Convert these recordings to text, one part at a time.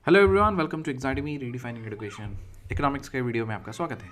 Hello everyone, welcome to एग्जाइडमी redefining education. Economics के video में आपका स्वागत है।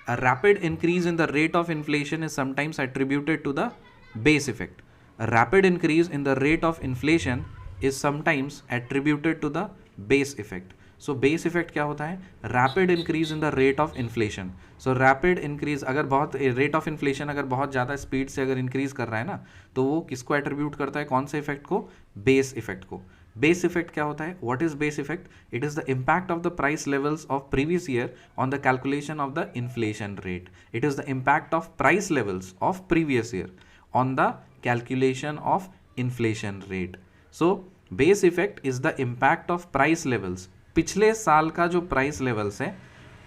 A rapid increase in the rate of inflation is sometimes attributed to the base effect. A rapid increase in the rate of inflation is sometimes attributed to the base effect. So base effect क्या होता है? Rapid increase in the rate of inflation. So rapid increase अगर बहुत rate of inflation अगर बहुत ज़्यादा speed से अगर इंक्रीज कर रहा है ना, तो वो किसको एट्रीब्यूट करता है? कौन से इफेक्ट को? बेस इफेक्ट को। बेस इफेक्ट क्या होता है? What is base effect? It is the impact of the price levels of previous year on the calculation of the inflation rate. It is the impact of price levels of previous year on the calculation of inflation rate. So base effect is the impact of price levels, पिछले साल का जो price levels है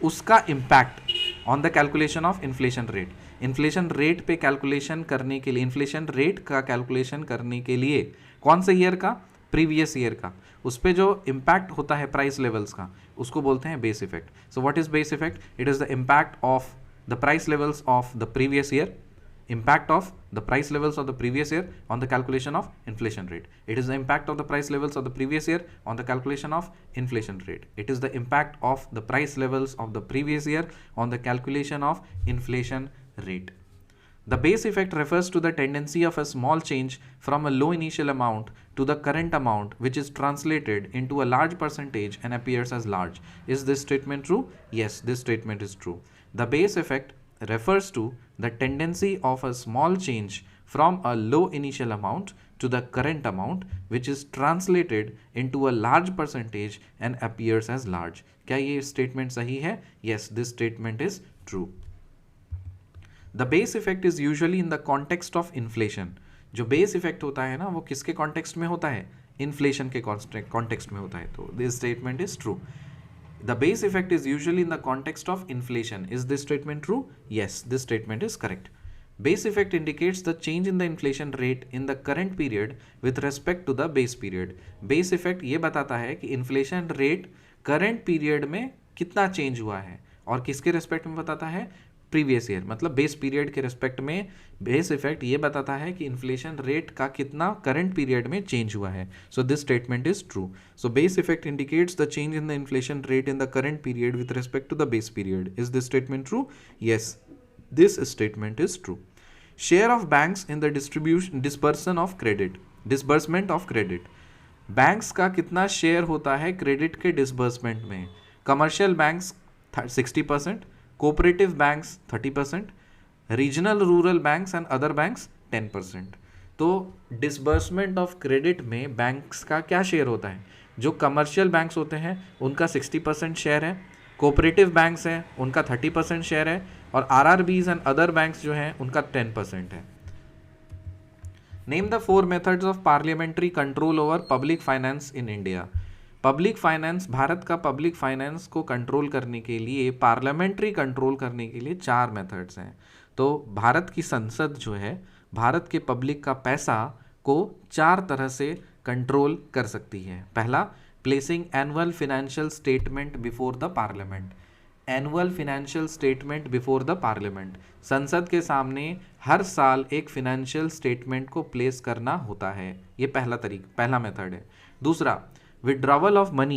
उसका impact on the calculation of inflation rate. Inflation rate पे calculation करने के लिए, इन्फ्लेशन रेट का कैलकुलेशन करने के लिए कौन से ईयर का? प्रीवियस ईयर का। उस पे जो इम्पैक्ट होता है प्राइस लेवल्स का, उसको बोलते हैं base effect. So what is base effect? It is the impact of the price levels of the previous year, impact of the price levels of the previous year on the calculation of inflation rate. It is the impact of the price levels of the previous year on the calculation of inflation rate. It is the impact of the price levels of the previous year on the calculation of inflation rate. The base effect refers to the tendency of a small change from a low initial amount to the current amount, which is translated into a large percentage and appears as large. Is this statement true? Yes, this statement is true. The base effect refers to the tendency of a small change from a low initial amount to the current amount, which is translated into a large percentage and appears as large. क्या ये statement सही है? Yes, this statement is true. The base effect is usually in the context of inflation. जो base effect होता है ना, वो किसके context में होता है? Inflation के context में होता है। तो this statement is true. The base effect is usually in the context of inflation. Is this statement true? Yes, this statement is correct. Base effect indicates the change in the inflation rate in the current period with respect to the base period. Base effect ये बताता है कि inflation rate current period में कितना change हुआ है, और किसके respect में बताता है? प्रीवियस ईयर, मतलब बेस पीरियड के रिस्पेक्ट में बेस इफेक्ट ये बताता है कि इन्फ्लेशन रेट का कितना करंट पीरियड में चेंज हुआ है। So this statement is true. So base effect indicates the change in the inflation rate in the current period with respect to the base period. Is this statement true? Yes, this statement is true. Share of banks in the disbursement of credit. Banks का कितना share होता है credit के disbursement में? Commercial banks 60%, cooperative banks 30%, regional rural banks and other banks 10%। तो disbursement of credit में banks का क्या शेयर होता है? जो कमर्शियल बैंक्स होते हैं उनका 60% शेयर है, कोऑपरेटिव बैंक्स हैं उनका 30% शेयर है, और आरआरबीज एंड अदर बैंक्स जो हैं उनका 10% है। Name the 4 methods of parliamentary control over public finance in India. Public finance, Bharat का पब्लिक फाइनेंस को कंट्रोल करने के लिए, पार्लियामेंट्री कंट्रोल करने के लिए 4 मेथड्स हैं। तो भारत की संसद जो है, भारत के पब्लिक का पैसा को 4 तरह से कंट्रोल कर सकती है। पहला, placing annual financial statement before the parliament. Annual financial statement before the parliament, संसद के सामने हर साल एक फिनेंशियल स्टेटमेंट को प्लेस करना होता है। ये पहला मेथड है। दूसरा, withdrawal of money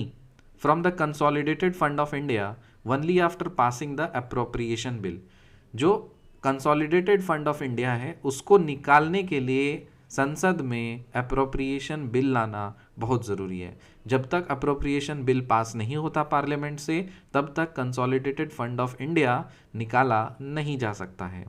from the consolidated fund of India only after passing the appropriation bill। जो consolidated fund of India है उसको निकालने के लिए संसद में अप्रोप्रिएशन बिल लाना बहुत ज़रूरी है। जब तक अप्रोप्रिएशन बिल पास नहीं होता पार्लियामेंट से, तब तक कंसोलिडेटेड फंड ऑफ इंडिया निकाला नहीं जा सकता है।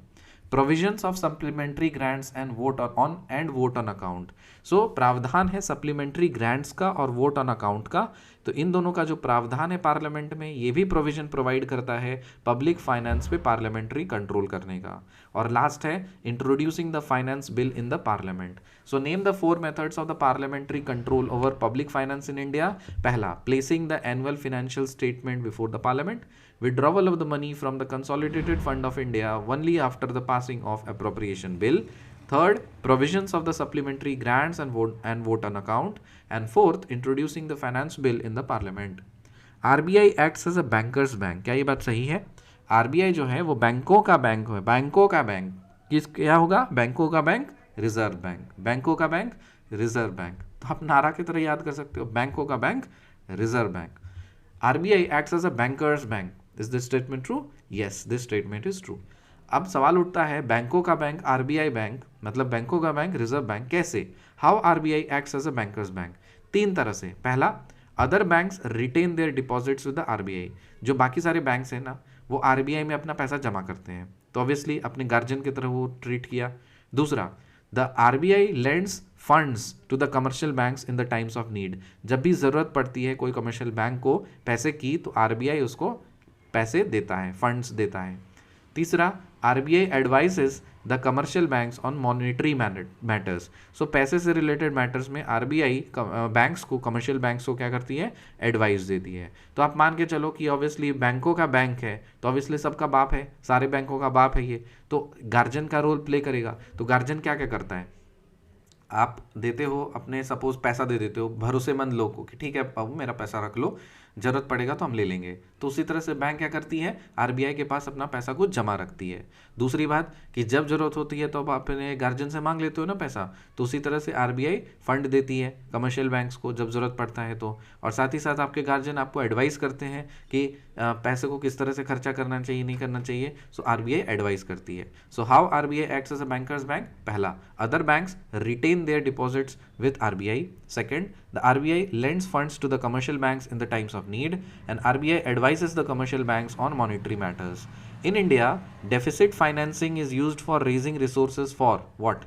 Provisions of supplementary grants and vote on account. So प्रावधान है सप्लीमेंट्री ग्रांट्स का और वोट ऑन अकाउंट का। तो इन दोनों का जो प्रावधान है पार्लियामेंट में, ये भी प्रोविजन प्रोवाइड करता है पब्लिक फाइनेंस पे पार्लियामेंट्री कंट्रोल करने का। और लास्ट है introducing the finance bill in the parliament. So name the 4 methods of the parliamentary control over public finance in India. पहला, placing the annual financial statement before the parliament. Withdrawal of the money from the consolidated fund of India only after the passing of appropriation bill. Third, provisions of the supplementary grants and vote on account. And fourth, introducing the finance bill in the parliament. RBI acts as a bankers bank। क्या ये बात सही है? RBI जो है वो बैंकों का बैंक है। बैंकों का बैंक क्या होगा? बैंकों का बैंक रिजर्व बैंक। बैंकों का बैंक रिजर्व बैंक। तो आप नारा की तरह याद कर सकते हो, बैंकों का bank Reserve Bank. RBI acts as a banker's bank. Is this statement true? Yes, this statement is true. अब सवाल उठता है बैंकों का बैंक RBI बैंक, मतलब बैंकों का बैंक रिजर्व बैंक कैसे? How RBI acts as a banker's bank? तीन तरह से. पहला, other banks retain their deposits with the RBI. जो बाकी सारे बैंक्स हैं ना, वो RBI में अपना पैसा जमा करते हैं, तो ऑब्वियसली अपने गार्जियन की तरह वो ट्रीट किया. दूसरा, the RBI lends funds to the commercial banks in the times of need. जब भी ज़रूरत पड़ती है कोई कमर्शियल बैंक को पैसे की, तो RBI उसको पैसे देता है, फंड्स देता है. तीसरा, RBI advises the commercial banks on monetary matters. So पैसे से रिलेटेड मैटर्स में RBI बैंक्स को, कमर्शियल बैंक्स को क्या करती है, एडवाइस देती है. तो आप मान के चलो कि ऑब्वियसली बैंकों का बैंक है, तो ऑब्वियसली सबका बाप है, सारे बैंकों का बाप है ये, तो गार्जियन का रोल प्ले करेगा. तो गार्जियन क्या क्या करता है, आप देते हो अपने, सपोज पैसा दे देते हो भरोसेमंद लोग को कि ठीक है बाबू मेरा पैसा रख लो, ज़रूरत पड़ेगा तो हम ले लेंगे. तो उसी तरह से बैंक क्या करती है, RBI के पास अपना पैसा को जमा रखती है. दूसरी बात कि जब ज़रूरत होती है तो आप अपने गार्जियन से मांग लेते हो ना पैसा, तो उसी तरह से RBI फंड देती है कमर्शियल बैंक्स को जब ज़रूरत पड़ता है तो. और साथ ही साथ आपके गार्जियन आपको एडवाइस करते हैं कि पैसे को किस तरह से खर्चा करना चाहिए, नहीं करना चाहिए. सो RBI एडवाइस करती है. So how RBI acts as a bankers bank? पहला, other banks retain their deposits with RBI. Second, the RBI lends funds to the commercial banks in the times of need, and RBI advises the commercial banks on monetary matters. In India, deficit financing is used for raising resources for what?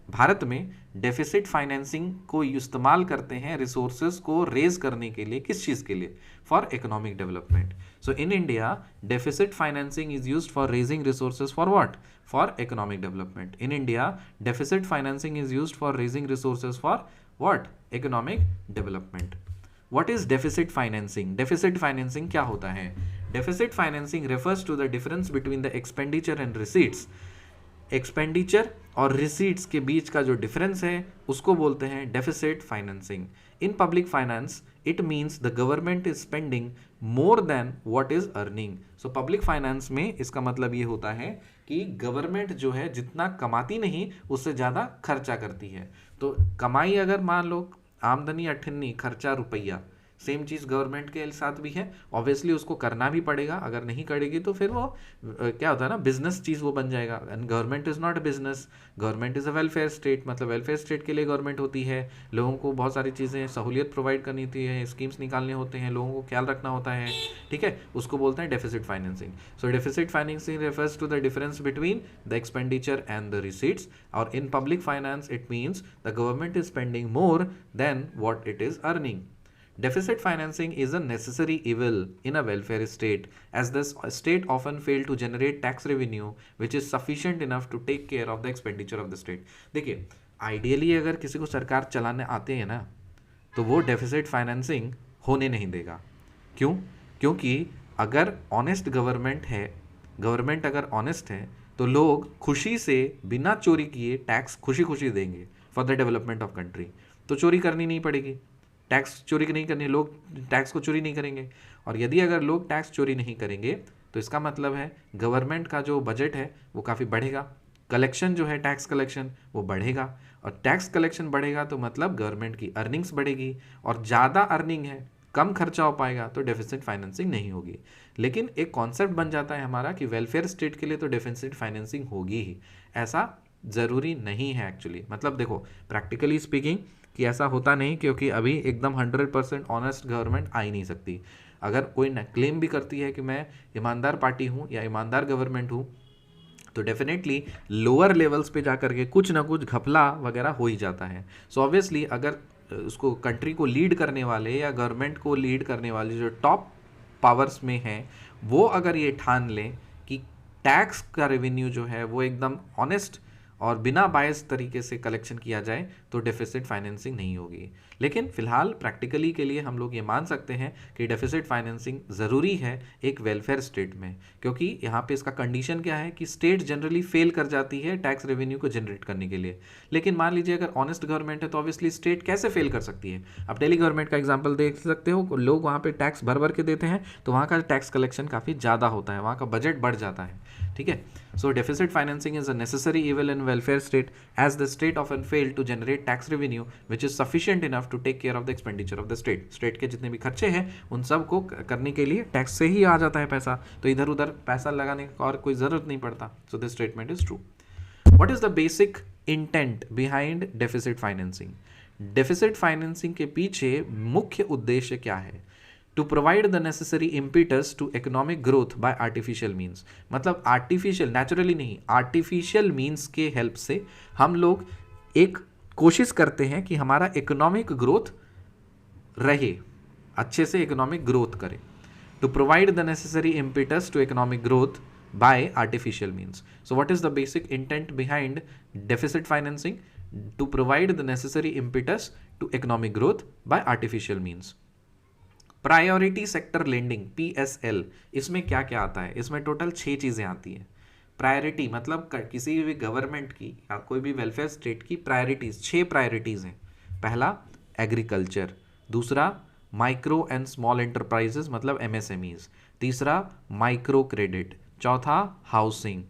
Bharat में deficit financing को इस्तेमाल करते हैं resources को raise करने के लिए. किस चीज़ के लिए? For economic development. So in India deficit financing is used for raising resources for what? For economic development. In India deficit financing is used for raising resources for what? Economic development. What is deficit financing? Deficit financing क्या होता है? Deficit financing refers to the difference between the expenditure and receipts. Expenditure और receipts के बीच का जो difference है उसको बोलते हैं deficit financing. In public finance it means the government is spending more then what is earning. So public finance में इसका मतलब ये होता है कि गवर्नमेंट जो है जितना कमाती नहीं उससे ज़्यादा खर्चा करती है. तो कमाई अगर मान लो आमदनी 98, खर्चा रुपया, सेम चीज़ गवर्नमेंट के साथ भी है. ऑब्वियसली उसको करना भी पड़ेगा, अगर नहीं करेगी तो फिर वो क्या होता है ना, बिजनेस चीज़ वो बन जाएगा. And government is not a business, government is a welfare state. मतलब वेलफेयर स्टेट के लिए गवर्नमेंट होती है, लोगों को बहुत सारी चीज़ें सहूलियत प्रोवाइड करनी होती है, स्कीम्स निकालने होते हैं, लोगों को ख्याल रखना होता है. ठीक है, उसको बोलते हैं deficit financing. So deficit financing refers to the difference between the expenditure and the receipts. और in public finance it means the government is spending more than what it is earning. Deficit financing is a necessary evil in a welfare state, as the state often fail to generate tax revenue which is sufficient enough to take care of the expenditure of the state. देखिए, ideally अगर किसी को सरकार चलाने आते हैं ना, तो वो डेफिसिट फाइनेंसिंग होने नहीं देगा. क्यों? क्योंकि अगर ऑनेस्ट गवर्नमेंट है, गवर्नमेंट अगर ऑनेस्ट है, तो लोग खुशी से बिना चोरी किए टैक्स खुशी खुशी देंगे for the development of country. तो चोरी करनी नहीं पड़ेगी, टैक्स चोरी नहीं करनी, लोग टैक्स को चोरी नहीं करेंगे. और यदि अगर लोग टैक्स चोरी नहीं करेंगे तो इसका मतलब है गवर्नमेंट का जो बजट है वो काफ़ी बढ़ेगा, कलेक्शन जो है टैक्स कलेक्शन वो बढ़ेगा, और टैक्स कलेक्शन बढ़ेगा तो मतलब गवर्नमेंट की अर्निंग्स बढ़ेगी, और ज़्यादा अर्निंग है, कम खर्चा हो पाएगा, तो डेफिसिट फाइनेंसिंग नहीं होगी. लेकिन एक कॉन्सेप्ट बन जाता है हमारा कि वेलफेयर स्टेट के लिए तो डेफिसिट फाइनेंसिंग होगी ही. ऐसा ज़रूरी नहीं है एक्चुअली. मतलब देखो, प्रैक्टिकली स्पीकिंग कि ऐसा होता नहीं, क्योंकि अभी एकदम 100% ऑनेस्ट गवर्नमेंट आ ही नहीं सकती. अगर कोई क्लेम भी करती है कि मैं ईमानदार पार्टी हूँ या ईमानदार गवर्नमेंट हूँ, तो डेफिनेटली लोअर लेवल्स पे जा कर के कुछ ना कुछ घपला वगैरह हो ही जाता है. सो ऑब्वियसली अगर उसको कंट्री को लीड करने वाले या गवर्नमेंट को लीड करने वाले जो टॉप पावर्स में हैं, वो अगर ये ठान लें कि टैक्स का रेवेन्यू जो है वो एकदम ऑनेस्ट और बिना बायस तरीके से कलेक्शन किया जाए, तो डेफिसिट फाइनेंसिंग नहीं होगी. लेकिन फिलहाल प्रैक्टिकली के लिए हम लोग ये मान सकते हैं कि डेफिसिट फाइनेंसिंग ज़रूरी है एक वेलफेयर स्टेट में, क्योंकि यहाँ पे इसका कंडीशन क्या है कि स्टेट जनरली फेल कर जाती है टैक्स रेवेन्यू को जनरेट करने के लिए. लेकिन मान लीजिए अगर ऑनेस्ट गवर्नमेंट है तो ऑब्वियसली स्टेट कैसे फेल कर सकती है. आप दिल्ली गवर्नमेंट का एग्जाम्पल देख सकते हो, लोग वहाँ पर टैक्स भर भर के देते हैं, तो वहाँ का टैक्स कलेक्शन काफ़ी ज़्यादा होता है, वहाँ का बजट बढ़ जाता है. ठीक है, so deficit financing is a necessary evil in welfare state, as the state often fail to generate tax revenue which is sufficient enough to take care of the expenditure of the state. State के जितने भी खर्चे हैं उन सब को करने के लिए टैक्स से ही आ जाता है पैसा, तो इधर उधर पैसा लगाने का और कोई ज़रूरत नहीं पड़ता. So this statement is true. What is the basic intent behind deficit financing? Deficit financing के पीछे मुख्य उद्देश्य क्या है? To provide the necessary impetus to economic growth by artificial means. मतलब आर्टिफिशियल, नेचुरली नहीं, आर्टिफिशियल मीन्स के हेल्प से हम लोग एक कोशिश करते हैं कि हमारा इकोनॉमिक ग्रोथ रहे, अच्छे से इकोनॉमिक ग्रोथ करे. To provide the necessary impetus to economic growth by artificial means. So what is the basic intent behind deficit financing? To provide the necessary impetus to economic growth by artificial means. Priority sector lending, PSL, इसमें क्या क्या आता है? इसमें total 6 चीज़ें आती हैं. Priority मतलब किसी भी गवर्नमेंट की या कोई भी वेलफेयर स्टेट की प्रायोरिटीज़, 6 प्रायोरिटीज़ हैं. पहला एग्रीकल्चर, दूसरा माइक्रो एंड स्मॉल एंटरप्राइजेस मतलब MSMEs, तीसरा माइक्रो क्रेडिट, चौथा हाउसिंग,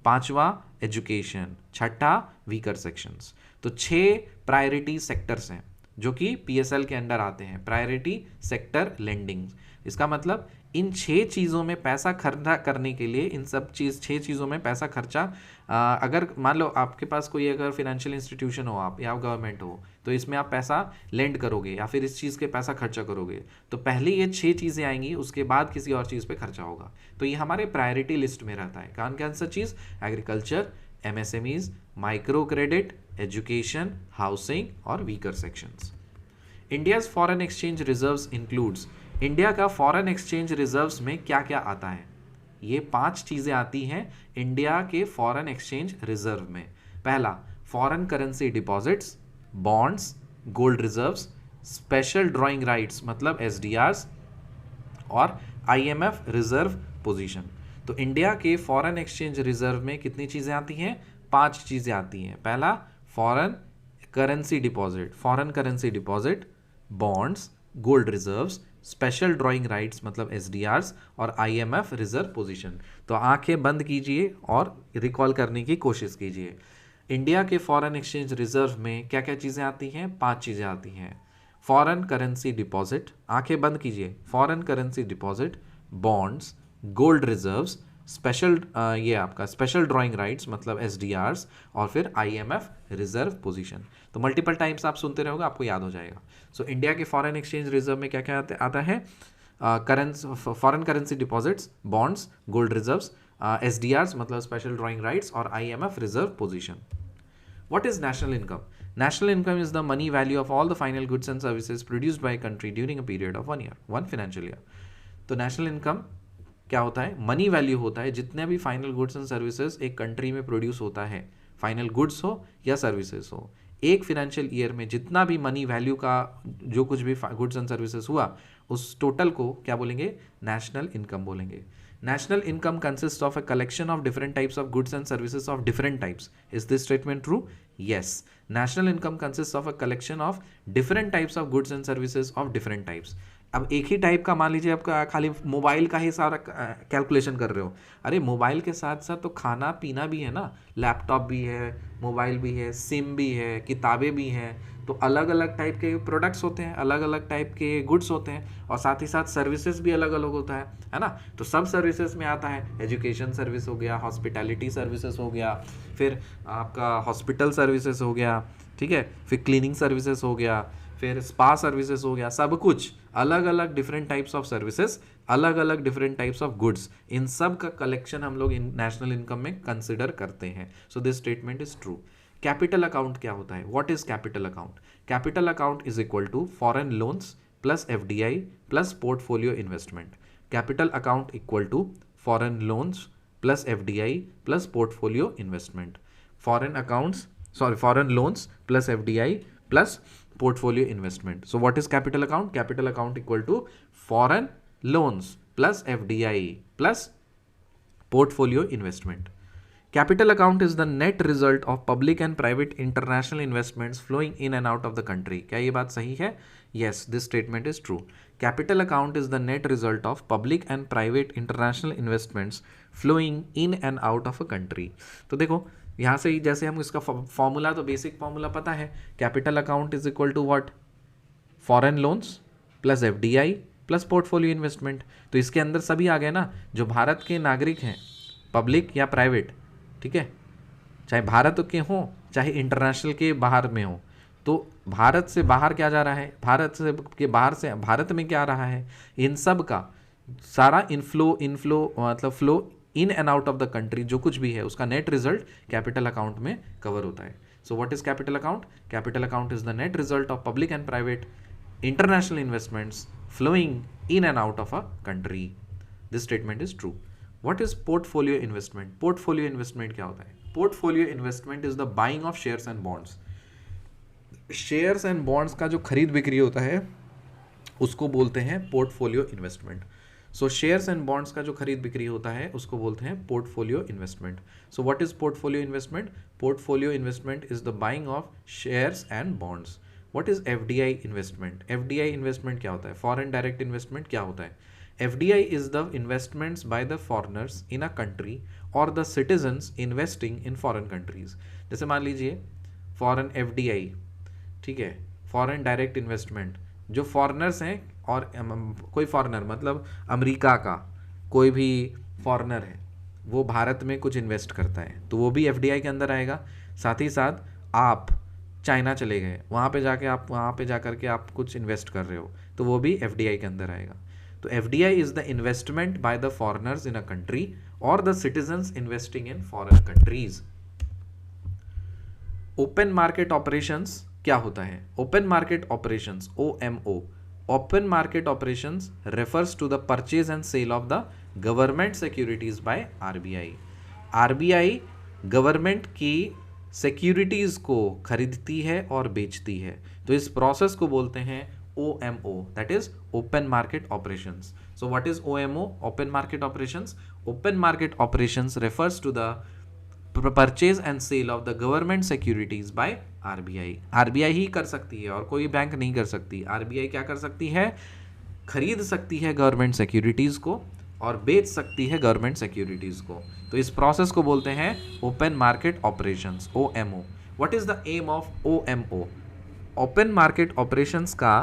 पांचवा एजुकेशन, छठा वीकर सेक्शंस. तो 6 प्रायोरिटी सेक्टर्स हैं जो कि PSL के अंडर आते हैं, प्रायोरिटी सेक्टर लेंडिंग. इसका मतलब इन 6 चीज़ों में पैसा खर्चा करने के लिए, इन सब 6 चीज़ों में पैसा खर्चा, अगर मान लो आपके पास कोई अगर फिनेंशियल इंस्टीट्यूशन हो आप या गवर्नमेंट हो, तो इसमें आप पैसा लेंड करोगे या फिर इस चीज़ के पैसा खर्चा करोगे, तो पहले ये 6 चीज़ें आएंगी, उसके बाद किसी और चीज़ पे खर्चा होगा. तो ये हमारे प्रायोरिटी लिस्ट में रहता है. कौन सा चीज़? Agriculture, MSMEs, micro credit, education, housing और weaker sections. India's foreign exchange reserves includes. India का फॉरेन एक्सचेंज रिजर्व्स में क्या क्या आता है? ये 5 चीज़ें आती हैं इंडिया के फॉरेन एक्सचेंज रिजर्व में. पहला foreign currency deposits, bonds, gold reserves, special drawing rights मतलब SDRs और IMF रिजर्व पोजीशन. तो इंडिया के फॉरेन एक्सचेंज रिजर्व में कितनी चीज़ें आती हैं? 5 चीज़ें आती हैं. पहला foreign currency deposit, bonds, gold reserves, special drawing rights मतलब SDRs और IMF रिजर्व पोजीशन. तो आंखें बंद कीजिए और रिकॉल करने की कोशिश कीजिए. इंडिया के फॉरेन एक्सचेंज रिजर्व में क्या क्या चीज़ें आती हैं? 5 चीज़ें आती हैं. फॉरेन करेंसी डिपॉजिट, आंखें बंद कीजिए, foreign currency deposit, bonds, gold reserves, special ये आपका स्पेशल ड्राइंग राइट्स मतलब SDRs और फिर IMF रिजर्व पोजीशन. तो मल्टीपल टाइम्स आप सुनते रहोगे, आपको याद हो जाएगा. सो इंडिया के फॉरेन एक्सचेंज रिजर्व में क्या क्या आता है? Foreign currency deposits, bonds, gold reserves, SDRs मतलब स्पेशल ड्राइंग राइट्स और IMF reserve position. What is national income? National income is the money value of all the final goods and services produced by a country during a period of 1 year, 1 financial year. तो national income क्या होता है? Money value होता है जितने भी final goods and services एक country में प्रोड्यूस होता है, फाइनल गुड्स हो या सर्विसेज हो, एक फिनेंशियल ईयर में जितना भी मनी वैल्यू का जो कुछ भी गुड्स एंड सर्विसेज हुआ, उस टोटल को क्या बोलेंगे? नेशनल इनकम बोलेंगे. National income consists of a collection of different types of goods and services of different types. Is this statement true? Yes. National income consists of a collection of different types of goods and services of different types. अब एक ही type का मान लीजिए आपका खाली mobile का ही सारा calculation कर रहे हो. अरे मोबाइल के साथ साथ तो खाना पीना भी है ना, लैपटॉप भी है, मोबाइल भी है, सिम भी है, किताबें भी हैं. तो अलग अलग टाइप के प्रोडक्ट्स होते हैं, अलग अलग टाइप के गुड्स होते हैं और साथ ही साथ सर्विसेज भी अलग अलग होता है ना. तो सब सर्विसेज में आता है एजुकेशन सर्विस हो गया, हॉस्पिटैलिटी सर्विसेज हो गया, फिर आपका हॉस्पिटल सर्विसेज हो गया, ठीक है, फिर क्लीनिंग सर्विसेज हो गया, फिर स्पा सर्विसेज हो गया. सब कुछ अलग अलग डिफरेंट टाइप्स ऑफ सर्विसेज, अलग अलग डिफरेंट टाइप्स ऑफ गुड्स, इन सब का कलेक्शन हम लोग नेशनल इनकम में कंसिडर करते हैं. So this statement is true. Capital account क्या होता है? What is capital account? Capital account is equal to foreign loans plus FDI plus portfolio investment. Capital account equal to foreign loans plus FDI plus portfolio investment. Foreign loans plus FDI plus portfolio investment. So what is capital account? Capital account equal to foreign loans plus FDI plus portfolio investment. Capital account is the net result of public and private international investments flowing in and out of the country. क्या ये बात सही है? Yes, this statement is true. Capital account is the net result of public and private international investments flowing in and out of a country. तो देखो यहाँ से ही जैसे हम इसका फॉर्मूला, तो बेसिक फॉर्मूला पता है, capital account is equal to what? Foreign loans plus FDI plus portfolio investment. तो इसके अंदर सभी आ गए ना, जो भारत के नागरिक हैं, पब्लिक या प्राइवेट, ठीक है, चाहे भारत के हों चाहे इंटरनेशनल के बाहर में हो। तो भारत से बाहर क्या जा रहा है, भारत से के बाहर से भारत में क्या आ रहा है, इन सब का सारा इनफ्लो मतलब flow in and out of the country जो कुछ भी है उसका नेट रिजल्ट कैपिटल अकाउंट में कवर होता है। So what is capital account? Capital account is the net result of public and private international investments flowing in and out of a country. This statement is true. What is portfolio investment? Portfolio investment क्या होता है? Portfolio investment is the buying of shares and bonds. Shares and bonds का जो खरीद बिक्री होता है उसको बोलते हैं portfolio investment. So shares and bonds का जो खरीद बिक्री होता है उसको बोलते हैं portfolio investment. So what is portfolio investment? Portfolio investment is the buying of shares and bonds. What is FDI investment? FDI investment क्या होता है? फॉरेन डायरेक्ट इन्वेस्टमेंट क्या होता है? FDI is the investments by the foreigners in a country or the citizens investing in foreign countries। जैसे मान लीजिए foreign FDI, ठीक है, फॉरेन डायरेक्ट इन्वेस्टमेंट, जो फॉरेनर्स हैं और कोई फॉरेनर मतलब अमेरिका का कोई भी फॉरेनर है वो भारत में कुछ इन्वेस्ट करता है तो वो भी FDI के अंदर आएगा। साथ ही साथ आप चाइना चले गए, वहाँ पे जा कर के आप कुछ इन्वेस्ट कर रहे हो तो वो भी FDI के अंदर आएगा। तो FDI is the investment by the foreigners in a country और the citizens investing in foreign countries. Open market operations क्या होता है? Open market operations OMO, open market operations refers to the purchase and sale of the government securities by RBI। RBI government की securities को खरीदती है और बेचती है, तो इस प्रोसेस को बोलते हैं OMO, that is open market operations. So what is OMO? Open market operations. Open market operations refers to the purchase and sale of the government securities by RBI। RBI ही कर सकती है और कोई बैंक नहीं कर सकती। RBI क्या कर सकती है? खरीद सकती है गवर्नमेंट सिक्योरिटीज को और बेच सकती है गवर्नमेंट सिक्योरिटीज को, तो इस प्रोसेस को बोलते हैं open market operations OMO। What is the aim of OMO? Open market operations का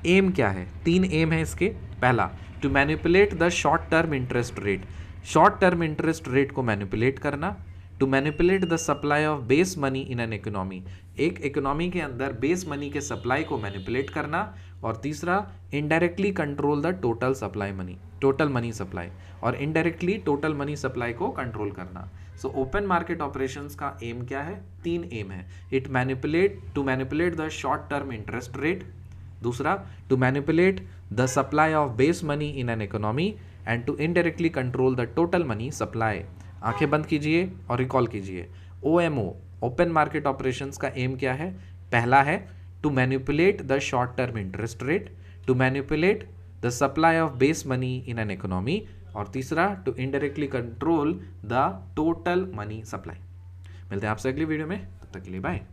एम क्या है? 3 एम है इसके। पहला, to manipulate the short term interest rate, short term interest rate को मैनिपुलेट करना। To manipulate the supply of base money in an economy, एक economy के अंदर बेस मनी के सप्लाई को मैनिपुलेट करना। और तीसरा, indirectly control the total supply money, total money supply, और इनडायरेक्टली टोटल मनी सप्लाई को कंट्रोल करना। सो ओपन मार्केट ऑपरेशंस का एम क्या है? 3 एम है। To manipulate the short term interest rate, दूसरा to manipulate the supply of base money in an economy, and to indirectly control the total money supply. आंखें बंद कीजिए और recall कीजिए। OMO ओपन मार्केट ऑपरेशंस का aim क्या है? पहला है to manipulate the short term interest rate, to manipulate the supply of base money in an economy, और तीसरा to indirectly control the total money supply. मिलते हैं आपसे अगली वीडियो में, तब तक के लिए बाय।